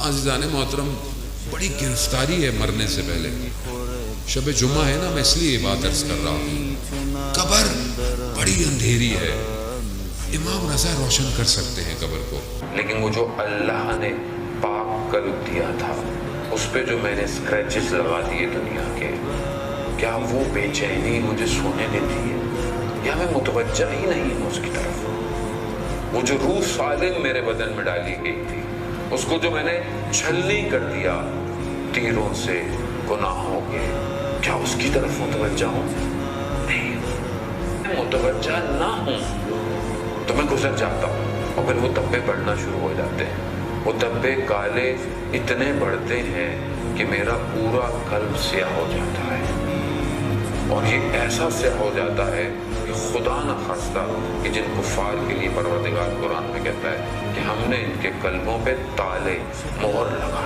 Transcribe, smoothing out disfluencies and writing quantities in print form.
عزیزان محترم بڑی گرفتاری ہے مرنے سے پہلے. شب جمعہ ہے نا، میں اس لیے یہ بات عرض کر رہا ہوں. قبر بڑی اندھیری ہے. امام رضا روشن کر سکتے ہیں قبر کو، لیکن وہ جو اللہ نے پاک قلب دیا تھا اس پہ جو میں نے اسکریچز لگا دیے دنیا کے، کیا وہ بے چینی مجھے سونے دیتی ہے یا میں متوجہ ہی نہیں ہوں اس کی طرف؟ وہ جو روح سالم میرے بدن میں ڈالی گئی تھی، اس کو جو میں نے چھلنی کر دیا تیروں سے، گناہوں کے، کیا اس کی طرف متوجہ ہوں؟ نہیں. میں متوجہ نہ ہوں تو میں گزر جاتا ہوں، اور پھر وہ دھبے بڑھنا شروع ہو جاتے ہیں. وہ دھبے کالے اتنے بڑھتے ہیں کہ میرا پورا قلب سیاہ ہو جاتا ہے، اور یہ ایسا سیاہ ہو جاتا ہے کہ خدا نہ خواستہ کہ جن کفار کے لیے پروردگار قرآن میں کہتا ہے کہ ہم نے ان کے قلبوں پہ تالے، مہر لگا